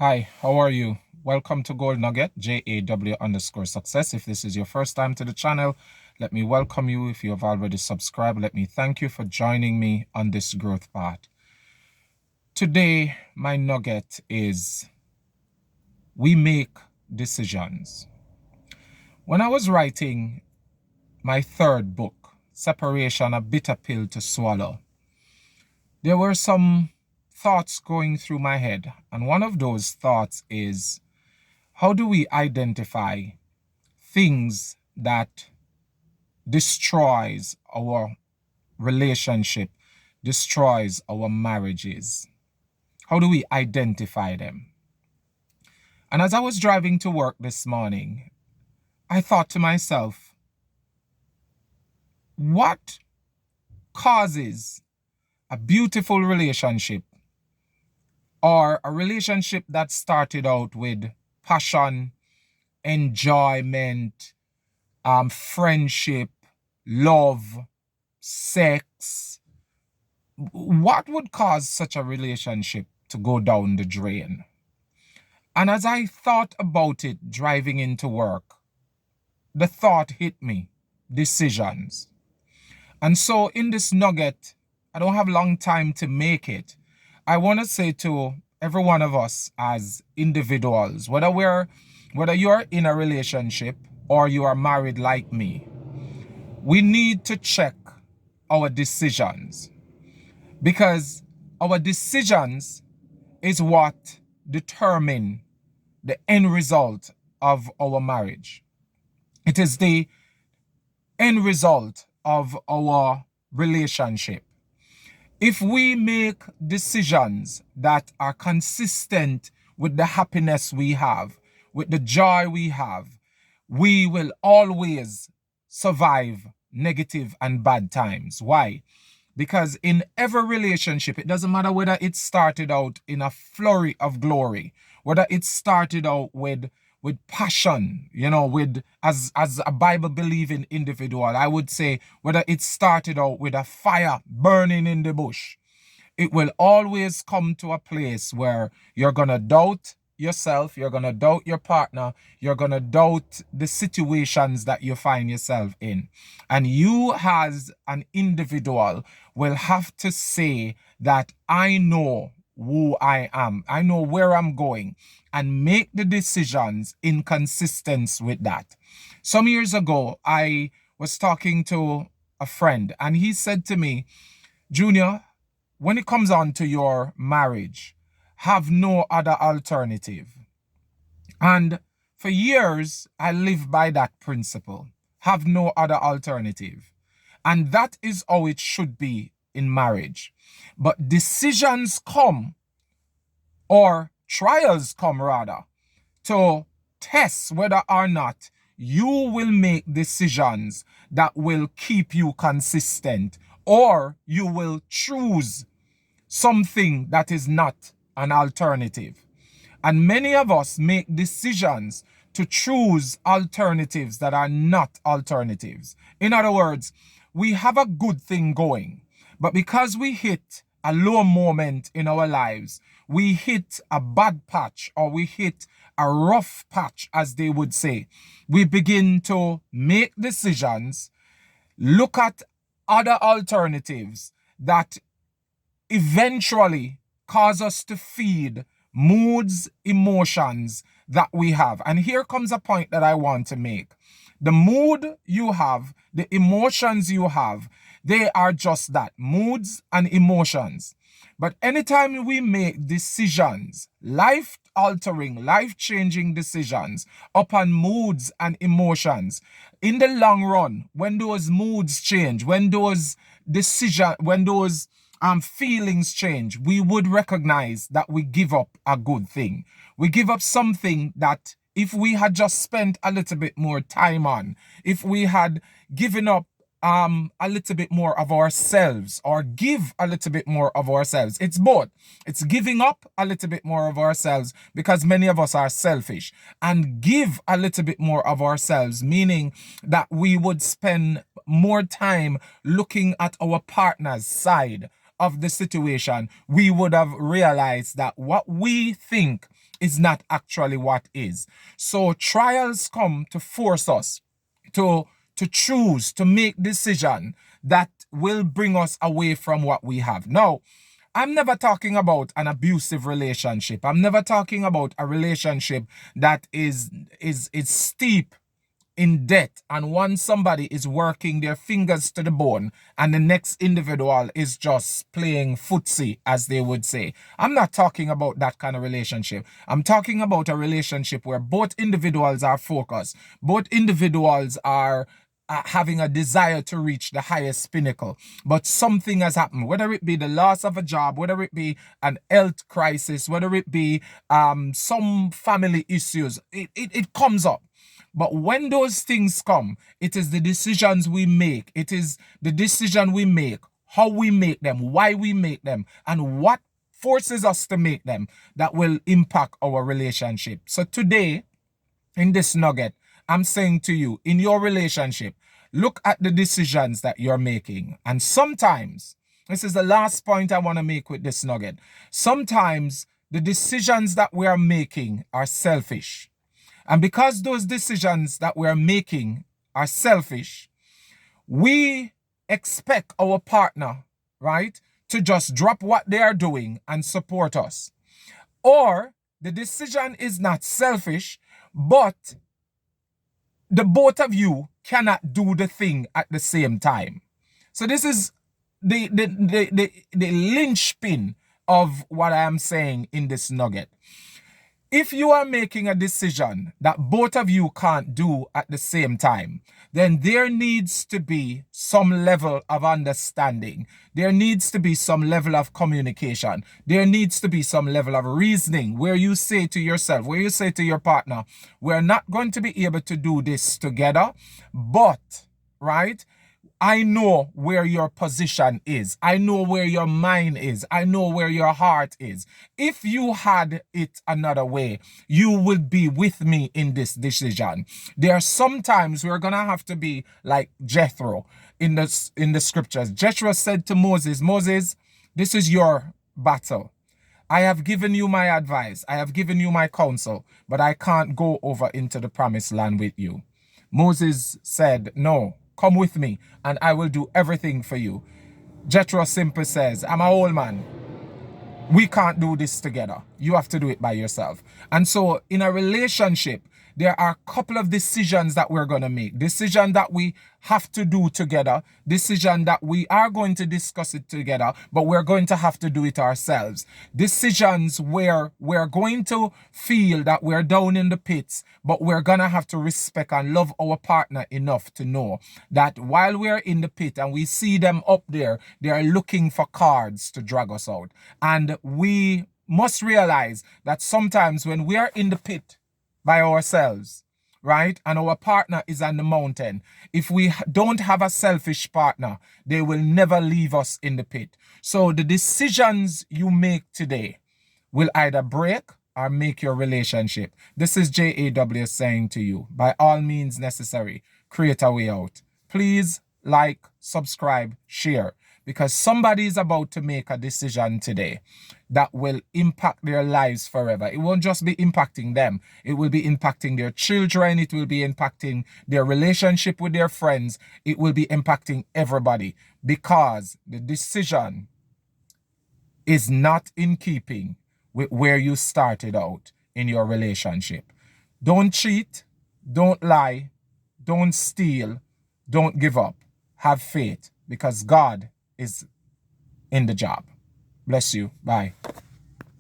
Hi, how are you? Welcome to Gold Nugget, JAW_success. If this is your first time to the channel, let me welcome you. If you have already subscribed, let me thank you for joining me on this growth path. Today, my nugget is we make decisions. When I was writing my third book, Separation, a Bitter Pill to Swallow, there were some thoughts going through my head. And one of those thoughts is, how do we identify things that destroys our relationship, destroys our marriages? How do we identify them? And as I was driving to work this morning, I thought to myself, what causes a beautiful relationship or a relationship that started out with passion, enjoyment, friendship, love, sex? What would cause such a relationship to go down the drain? And as I thought about it driving into work, the thought hit me: decisions. And so in this nugget, I don't have long time to make it. I want to say to every one of us as individuals, whether you're in a relationship or you are married like me, we need to check our decisions, because our decisions is what determine the end result of our marriage. It is the end result of our relationship. If we make decisions that are consistent with the happiness we have, with the joy we have, we will always survive negative and bad times. Why? Because in every relationship, it doesn't matter whether it started out in a flurry of glory, whether it started out with passion, with as a Bible believing individual, I would say whether it started out with a fire burning in the bush, it will always come to a place where you're going to doubt yourself, you're going to doubt your partner, you're going to doubt the situations that you find yourself in. And you as an individual will have to say that I know who I am, I know where I'm going, and make the decisions in consistence with that. Some years ago, I was talking to a friend and he said to me, Junior, when it comes on to your marriage, have no other alternative. And for years, I lived by that principle. Have no other alternative. And that is how it should be in marriage. But decisions come, or trials come rather, to test whether or not you will make decisions that will keep you consistent, or you will choose something that is not an alternative. And many of us make decisions to choose alternatives that are not alternatives. In other words, we have a good thing going, but because we hit a low moment in our lives, we hit a bad patch, or we hit a rough patch, as they would say, we begin to make decisions, look at other alternatives that eventually cause us to feed moods, emotions that we have. And here comes a point that I want to make. The mood you have, the emotions you have, they are just that, moods and emotions. But anytime we make decisions, life-altering, life-changing decisions upon moods and emotions, in the long run, when those moods change, when those feelings change, we would recognize that we give up a good thing. We give up something that if we had just spent a little bit more time on, if we had given up a little bit more of ourselves, or give a little bit more of ourselves. It's both. It's giving up a little bit more of ourselves, because many of us are selfish, and give a little bit more of ourselves, meaning that we would spend more time looking at our partner's side of the situation. We would have realized that what we think is not actually what is. So trials come to force us to choose, to make decision that will bring us away from what we have. Now, I'm never talking about an abusive relationship. I'm never talking about a relationship that is steep in debt, and one somebody is working their fingers to the bone and the next individual is just playing footsie, as they would say. I'm not talking about that kind of relationship. I'm talking about a relationship where both individuals are focused, both individuals are having a desire to reach the highest pinnacle, but something has happened, whether it be the loss of a job, whether it be an health crisis, whether it be some family issues. It comes up. But when those things come, it is the decisions we make. It is the decision we make, how we make them, why we make them, and what forces us to make them that will impact our relationship. So today, in this nugget, I'm saying to you, in your relationship, look at the decisions that you're making. And sometimes, this is the last point I want to make with this nugget, sometimes the decisions that we are making are selfish. And because those decisions that we're making are selfish, we expect our partner, right, to just drop what they are doing and support us. Or the decision is not selfish, but the both of you cannot do the thing at the same time. So this is the linchpin of what I am saying in this nugget. If you are making a decision that both of you can't do at the same time, then there needs to be some level of understanding. There needs to be some level of communication. There needs to be some level of reasoning where you say to yourself, where you say to your partner, we're not going to be able to do this together, but, right? I know where your position is. I know where your mind is. I know where your heart is. If you had it another way, you will be with me in this decision. There are some times we're going to have to be like Jethro in the scriptures. Jethro said to Moses, Moses, this is your battle. I have given you my advice. I have given you my counsel, but I can't go over into the promised land with you. Moses said, no. Come with me, and I will do everything for you. Jethro simply says, I'm an old man. We can't do this together. You have to do it by yourself. And so in a relationship, there are a couple of decisions that we're going to make. Decision that we have to do together. Decision that we are going to discuss it together, but we're going to have to do it ourselves. Decisions where we're going to feel that we're down in the pits, but we're going to have to respect and love our partner enough to know that while we're in the pit and we see them up there, they are looking for cards to drag us out. And we must realize that sometimes when we are in the pit by ourselves, right, and our partner is on the mountain, if we don't have a selfish partner, they will never leave us in the pit. So the decisions you make today will either break or make your relationship. This is JAW saying to you, by all means necessary, create a way out. Please like, subscribe, share, because somebody is about to make a decision today that will impact their lives forever. It won't just be impacting them. It will be impacting their children. It will be impacting their relationship with their friends. It will be impacting everybody, because the decision is not in keeping with where you started out in your relationship. Don't cheat. Don't lie. Don't steal. Don't give up. Have faith, because God is in the job. Bless you. Bye.